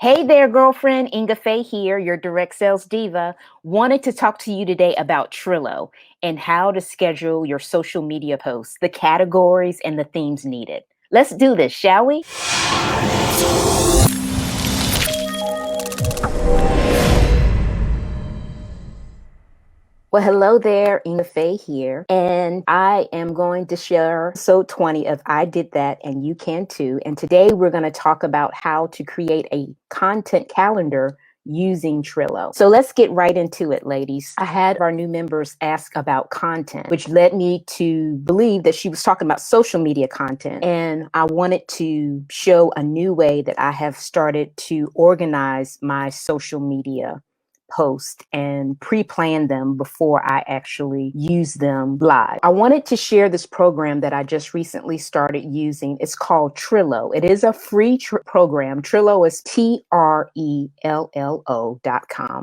Hey there, girlfriend. Ingafay here, your direct sales diva. Wanted to talk to you today about Trello and how to schedule your social media posts, the categories and the themes needed. Let's do this, shall we? Well, hello there, Ingafay here, and I am going to share episode 20 of I Did That and You Can Too. And today we're going to talk about how to create a content calendar using Trello. So let's get right into it, ladies. I had our new members ask about content, which led me to believe that she was talking about social media content. And I wanted to show a new way that I have started to organize my social media post and pre-plan them before I actually use them live. I wanted to share this program that I just recently started using. It's called Trello. It is a free program. Trello is Trello.com.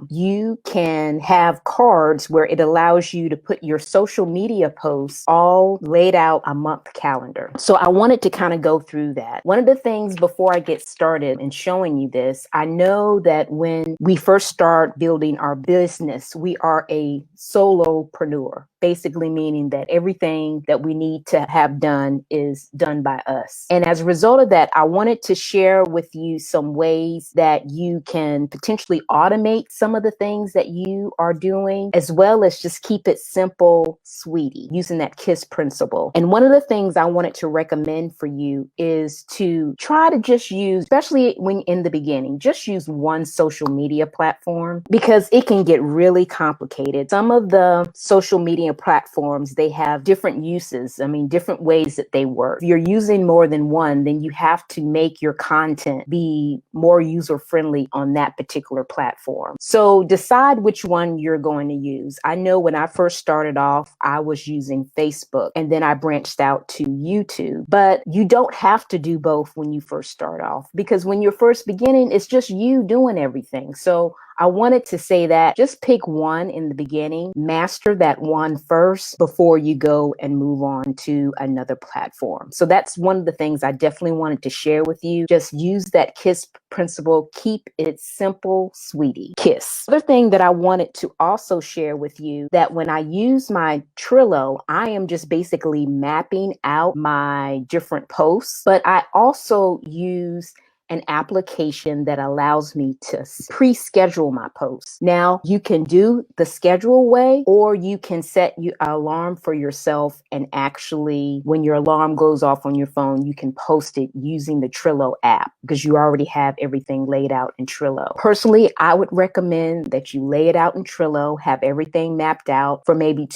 You can have cards where it allows you to put your social media posts all laid out a month calendar. So I wanted to kind of go through that. One of the things before I get started in showing you this, I know that when we first start building our business, we are a solopreneur, basically meaning that everything that we need to have done is done by us. And as a result of that, I wanted to share with you some ways that you can potentially automate some of the things that you are doing, as well as just keep it simple, sweetie, using that KISS principle. And one of the things I wanted to recommend for you is to try to just use, especially when in the beginning, just use one social media platform, because it can get really complicated. Some of the social media platforms, they have different uses. I mean, different ways that they work. If you're using more than one, then you have to make your content be more user-friendly on that particular platform. So decide which one you're going to use. I know when I first started off, I was using Facebook, and then I branched out to YouTube. But you don't have to do both when you first start off, because when you're first beginning, it's just you doing everything. So I wanted to say that just pick one in the beginning, master that one first before you go and move on to another platform. So that's one of the things I definitely wanted to share with you. Just use that KISS principle. Keep it simple, sweetie. KISS. Other thing that I wanted to also share with you, that when I use my Trello, I am just basically mapping out my different posts, but I also use an application that allows me to pre-schedule my posts. Now, you can do the schedule way, or you can set an alarm for yourself, and actually, when your alarm goes off on your phone, you can post it using the Trello app, because you already have everything laid out in Trello. Personally, I would recommend that you lay it out in Trello, have everything mapped out for maybe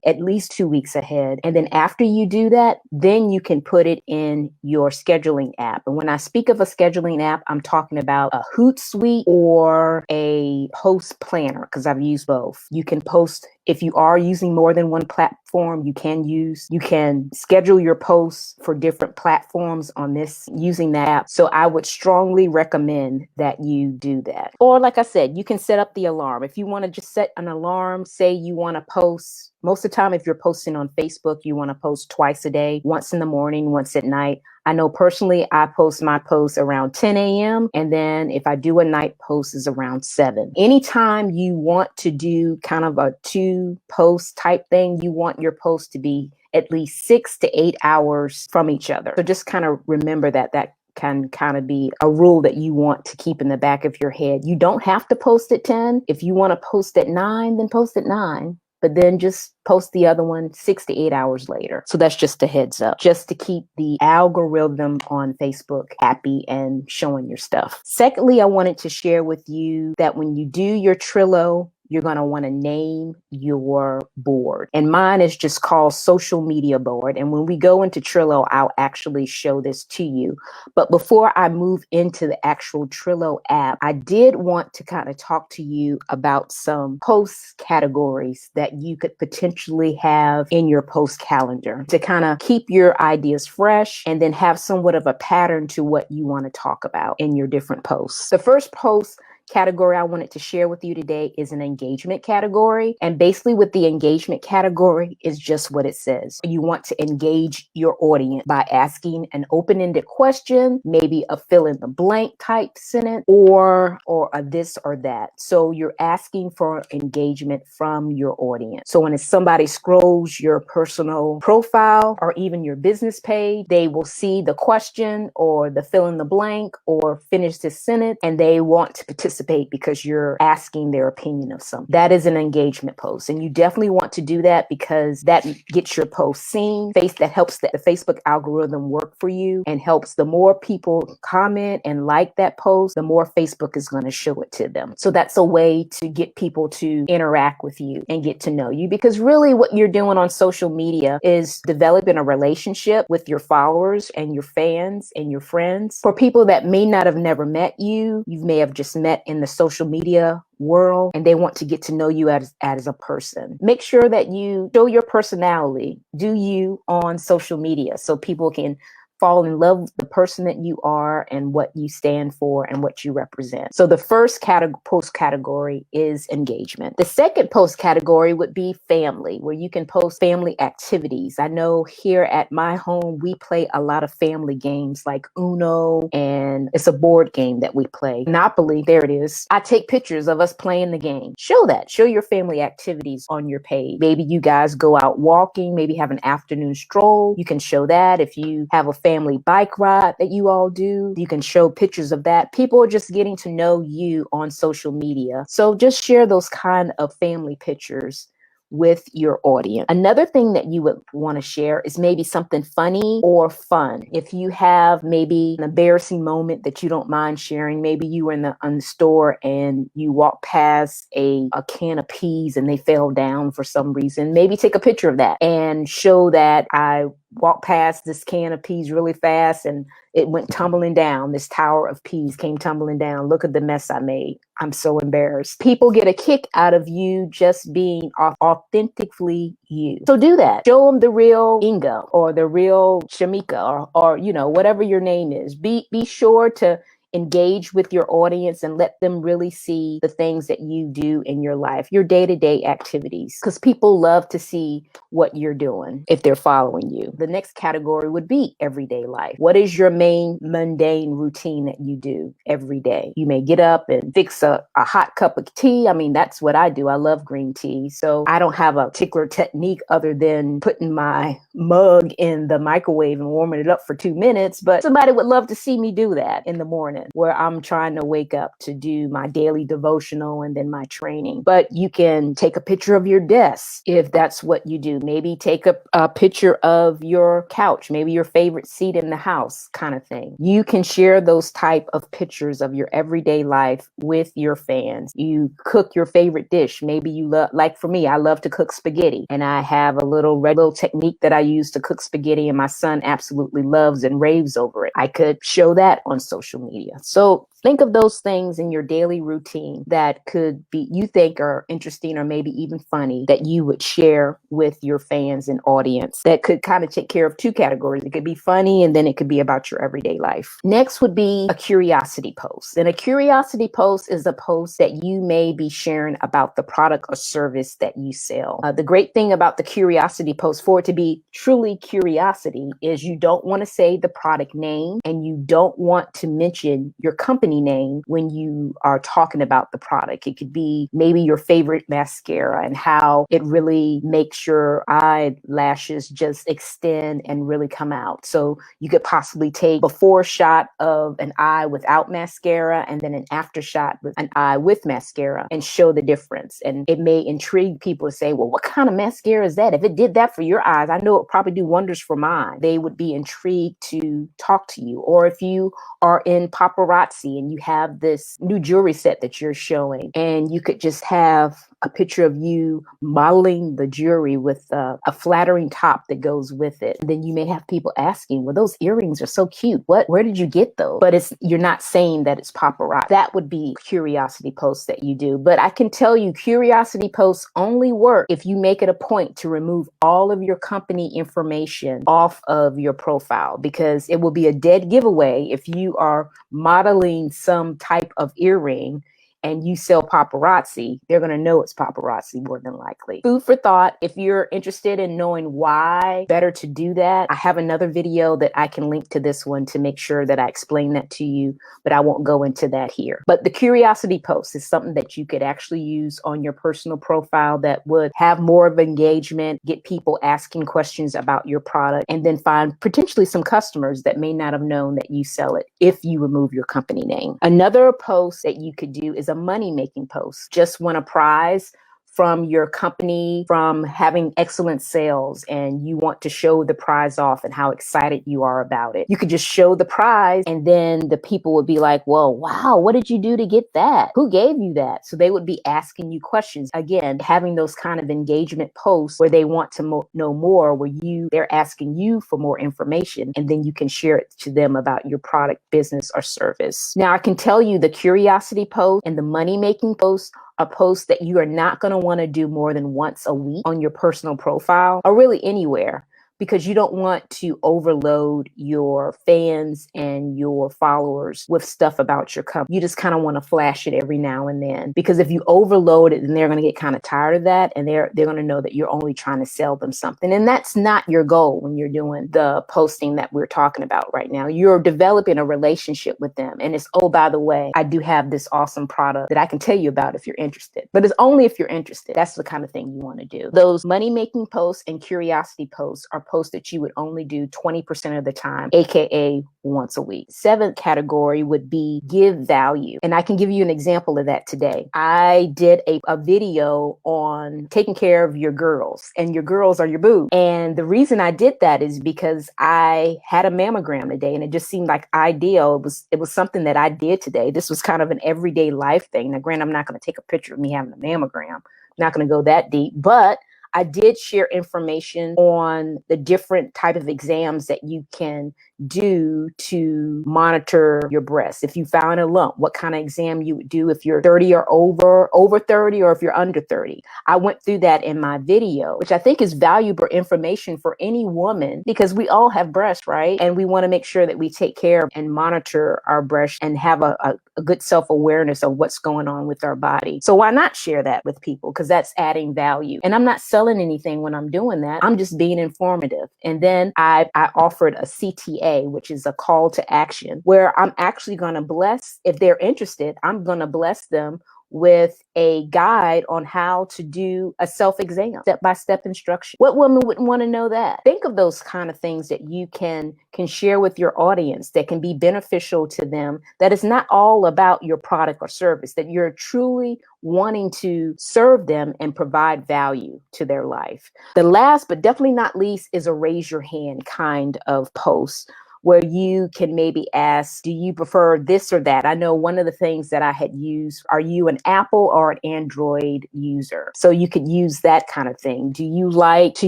at least 2 weeks ahead. And then after you do that, then you can put it in your scheduling app. And when I speak of a scheduling app, I'm talking about a Hootsuite or a post planner, because I've used both. You can post, if you are using more than one platform, you can schedule your posts for different platforms on this using that app. So I would strongly recommend that you do that. Or like I said, you can set up the alarm. If you want to just set an alarm, say you want to post, most of the time if you're posting on Facebook, you want to post twice a day, once in the morning, once at night. I know personally, I post my posts around 10 a.m. And then if I do a night post, is around 7. Anytime you want to do kind of a 2-post type thing, you want your post to be at least 6 to 8 hours from each other. So just kind of remember that can kind of be a rule that you want to keep in the back of your head. You don't have to post at 10. If you want to post at 9, then post at 9. But then just post the other one 6 to 8 hours later. So that's just a heads up, just to keep the algorithm on Facebook happy and showing your stuff. Secondly, I wanted to share with you that when you do your Trello, you're going to want to name your board. And mine is just called Social Media Board. And when we go into Trello, I'll actually show this to you. But before I move into the actual Trello app, I did want to kind of talk to you about some post categories that you could potentially have in your post calendar to kind of keep your ideas fresh and then have somewhat of a pattern to what you want to talk about in your different posts. The first post category I wanted to share with you today is an engagement category. And basically what the engagement category is just what it says. You want to engage your audience by asking an open-ended question, maybe a fill in the blank type sentence, or a this or that. So you're asking for engagement from your audience. So when somebody scrolls your personal profile or even your business page, they will see the question or the fill in the blank or finish this sentence, and they want to participate because you're asking their opinion of something. That is an engagement post, and you definitely want to do that because that gets your post seen. That helps the Facebook algorithm work for you and helps. The more people comment and like that post, the more Facebook is going to show it to them. So that's a way to get people to interact with you and get to know you, because really what you're doing on social media is developing a relationship with your followers and your fans and your friends. For people that may not have never met you, you may have just met in the social media world, and they want to get to know you as a person. Make sure that you show your personality, do you on social media, so people can fall in love with the person that you are and what you stand for and what you represent. So the first post category is engagement. The second post category would be family, where you can post family activities. I know here at my home, we play a lot of family games like Uno, and it's a board game that we play. Monopoly, there it is. I take pictures of us playing the game. Show that. Show your family activities on your page. Maybe you guys go out walking, maybe have an afternoon stroll. You can show that. If you have a family bike ride that you all do, you can show pictures of that. People are just getting to know you on social media. So just share those kind of family pictures with your audience. Another thing that you would want to share is maybe something funny or fun. If you have maybe an embarrassing moment that you don't mind sharing, maybe you were in the store and you walked past a can of peas and they fell down for some reason, maybe take a picture of that and show that I walked past this can of peas really fast and it went tumbling down. This tower of peas came tumbling down. Look at the mess I made. I'm so embarrassed. People get a kick out of you just being authentically you. So do that. Show them the real Inga or the real Shamika or whatever your name is. Be sure to engage with your audience and let them really see the things that you do in your life, your day-to-day activities, because people love to see what you're doing if they're following you. The next category would be everyday life. What is your main mundane routine that you do every day? You may get up and fix a hot cup of tea. I mean, that's what I do. I love green tea. So I don't have a particular technique other than putting my mug in the microwave and warming it up for 2 minutes, but somebody would love to see me do that in the morning, where I'm trying to wake up to do my daily devotional and then my training. But you can take a picture of your desk if that's what you do. Maybe take a picture of your couch, maybe your favorite seat in the house kind of thing. You can share those type of pictures of your everyday life with your fans. You cook your favorite dish. Maybe you love, like for me, I love to cook spaghetti, and I have a little technique that I use to cook spaghetti, and my son absolutely loves and raves over it. I could show that on social media. So think of those things in your daily routine that could be, you think are interesting or maybe even funny, that you would share with your fans and audience that could kind of take care of two categories. It could be funny, and then it could be about your everyday life. Next would be a curiosity post. And a curiosity post is a post that you may be sharing about the product or service that you sell. The great thing about the curiosity post, for it to be truly curiosity, is you don't want to say the product name and you don't want to mention your company name when you are talking about the product. It could be maybe your favorite mascara and how it really makes your eyelashes just extend and really come out. So you could possibly take before shot of an eye without mascara and then an after shot with an eye with mascara and show the difference. And it may intrigue people to say, well, what kind of mascara is that? If it did that for your eyes, I know it would probably do wonders for mine. They would be intrigued to talk to you. Or if you are in paparazzi and you have this new jewelry set that you're showing, and you could just have a picture of you modeling the jewelry with a flattering top that goes with it. And then you may have people asking, well, those earrings are so cute. Where did you get those? But you're not saying that it's paparazzi. That would be curiosity posts that you do. But I can tell you, curiosity posts only work if you make it a point to remove all of your company information off of your profile, because it will be a dead giveaway if you are modeling some type of earring and you sell paparazzi, they're going to know it's paparazzi more than likely. Food for thought. If you're interested in knowing why better to do that, I have another video that I can link to this one to make sure that I explain that to you, but I won't go into that here. But the curiosity post is something that you could actually use on your personal profile that would have more of engagement, get people asking questions about your product, and then find potentially some customers that may not have known that you sell it if you remove your company name. Another post that you could do is a money-making post. Just won a prize from your company, from having excellent sales, and you want to show the prize off and how excited you are about it. You could just show the prize, and then the people would be like, well, wow, what did you do to get that? Who gave you that? So they would be asking you questions. Again, having those kind of engagement posts where they want to know more, where they're asking you for more information, and then you can share it to them about your product, business, or service. Now, I can tell you the curiosity post and the money-making post are posts that you are not going to want to do more than once a week on your personal profile, or really anywhere, because you don't want to overload your fans and your followers with stuff about your company. You just kind of want to flash it every now and then, because if you overload it, then they're going to get kind of tired of that, and they're going to know that you're only trying to sell them something. And that's not your goal when you're doing the posting that we're talking about right now. You're developing a relationship with them. And it's, oh, by the way, I do have this awesome product that I can tell you about if you're interested. But it's only if you're interested. That's the kind of thing you want to do. Those money-making posts and curiosity posts are posts that you would only do 20% of the time, aka once a week. Seventh category would be give value. And I can give you an example of that today. I did a video on taking care of your girls, and your girls are your boo. And the reason I did that is because I had a mammogram today, and it just seemed like ideal. It was something that I did today. This was kind of an everyday life thing. Now, granted, I'm not going to take a picture of me having a mammogram. I'm not going to go that deep, but I did share information on the different type of exams that you can do to monitor your breasts. If you found a lump, what kind of exam you would do if you're 30 or over 30, or if you're under 30. I went through that in my video, which I think is valuable information for any woman, because we all have breasts, right? And we want to make sure that we take care and monitor our breasts and have a good self-awareness of what's going on with our body. So why not share that with people? Because that's adding value. And I'm not selling anything when I'm doing that. I'm just being informative. And then I offered a CTA, which is a call to action, where I'm actually going to bless, if they're interested, I'm going to bless them with a guide on how to do a self-exam, step-by-step instruction. What woman wouldn't want to know that? Think of those kind of things that you can share with your audience that can be beneficial to them, that is not all about your product or service, that you're truly wanting to serve them and provide value to their life. The last, but definitely not least, is a raise your hand kind of post, where you can maybe ask, do you prefer this or that? I know one of the things that I had used, are you an Apple or an Android user? So you could use that kind of thing. Do you like to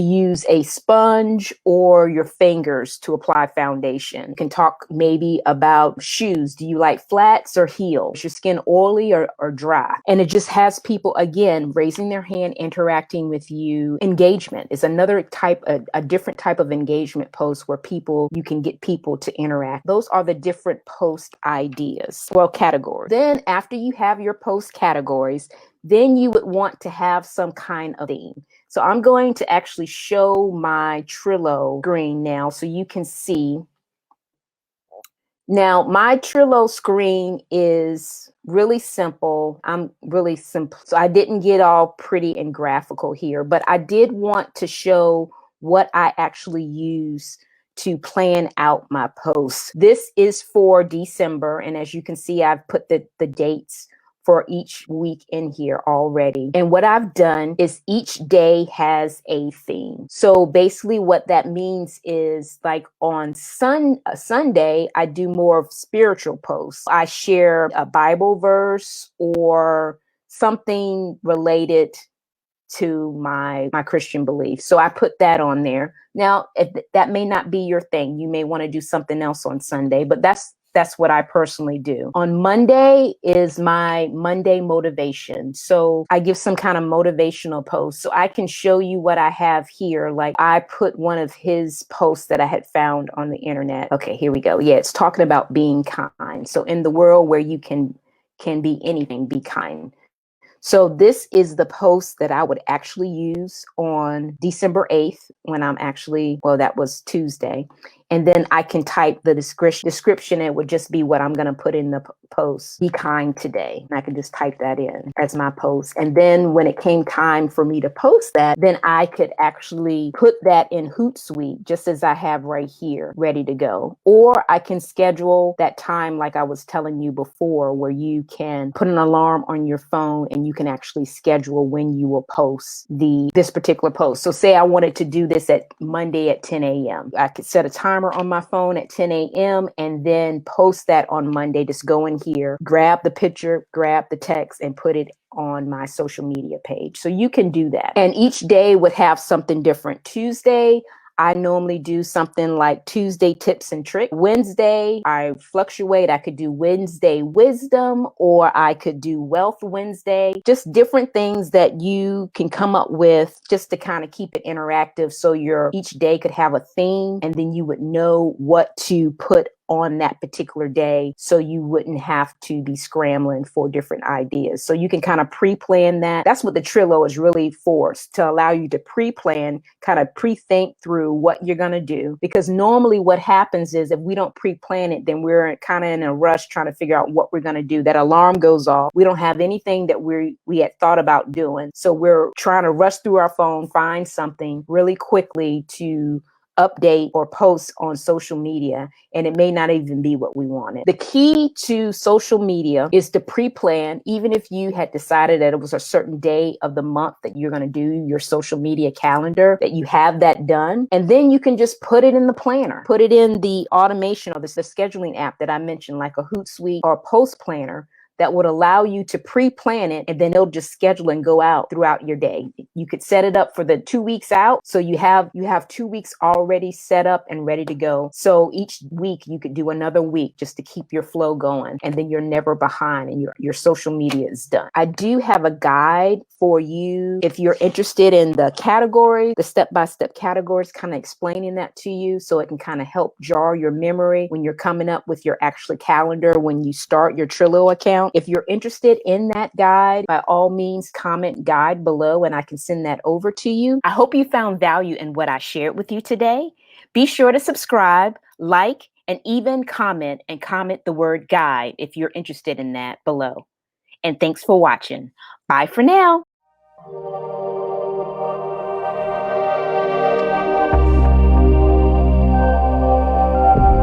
use a sponge or your fingers to apply foundation? You can talk maybe about shoes. Do you like flats or heels? Is your skin oily or dry? And it just has people, again, raising their hand, interacting with you. Engagement is another type, a different type of engagement post where you can get people to interact. Those are the different post ideas, well, categories. Then after you have your post categories, then you would want to have some kind of theme. So I'm going to actually show my Trello screen now so you can see. Now, my Trello screen is really simple. I'm really simple. So I didn't get all pretty and graphical here, but I did want to show what I actually use to plan out my posts. This is for December. And as you can see, I've put the dates for each week in here already. And what I've done is each day has a theme. So basically what that means is, like on Sunday, I do more of spiritual posts. I share a Bible verse or something related to my Christian beliefs. So I put that on there. Now, if that may not be your thing, you may want to do something else on Sunday, but that's what I personally do. On Monday is my Monday motivation. So I give some kind of motivational post. So I can show you what I have here. Like I put one of his posts that I had found on the internet. Okay, here we go. Yeah, it's talking about being kind. So in the world where you can can be anything, be kind. So this is the post that I would actually use on December 8th when I'm actually, well, that was Tuesday. And then I can type the description. It would just be what I'm going to put in the post. Be kind today. And I can just type that in as my post. And then when it came time for me to post that, then I could actually put that in Hootsuite, just as I have right here, ready to go. Or I can schedule that time like I was telling you before, where you can put an alarm on your phone and you can actually schedule when you will post this particular post. So say I wanted to do this at Monday at 10 a.m. I could set a timer on my phone at 10 a.m. and then post that on Monday. Just go in here, grab the picture, grab the text, and put it on my social media page. So you can do that. And each day would have something different. Tuesday, I normally do something like Tuesday tips and tricks. Wednesday, I fluctuate. I could do Wednesday wisdom, or I could do wealth Wednesday. Just different things that you can come up with just to kind of keep it interactive, so each day could have a theme, and then you would know what to put on that particular day, so you wouldn't have to be scrambling for different ideas. So you can kind of pre-plan that. That's what the Trello is really for, to allow you to pre-plan, kind of pre-think through what you're going to do. Because normally what happens is, if we don't pre-plan it, then we're kind of in a rush trying to figure out what we're going to do. That alarm goes off. We don't have anything that we had thought about doing. So we're trying to rush through our phone, find something really quickly to update or post on social media, and it may not even be what we wanted. The key to social media is to pre-plan. Even if you had decided that it was a certain day of the month that you're going to do your social media calendar, that you have that done, and then you can just put it in the planner, put it in the automation or the scheduling app that I mentioned, like a Hootsuite or a Post Planner, that would allow you to pre-plan it, and then it'll just schedule and go out throughout your day. You could set it up for the 2 weeks out. So you have 2 weeks already set up and ready to go. So each week you could do another week just to keep your flow going, and then you're never behind, and your social media is done. I do have a guide for you if you're interested in the category, the step-by-step categories, kind of explaining that to you, so it can kind of help jar your memory when you're coming up with your actual calendar when you start your Trello account. If you're interested in that guide, by all means, comment guide below and I can send that over to you. I hope you found value in what I shared with you today. Be sure to subscribe, like, and even comment the word guide if you're interested in that below. And thanks for watching. Bye for now.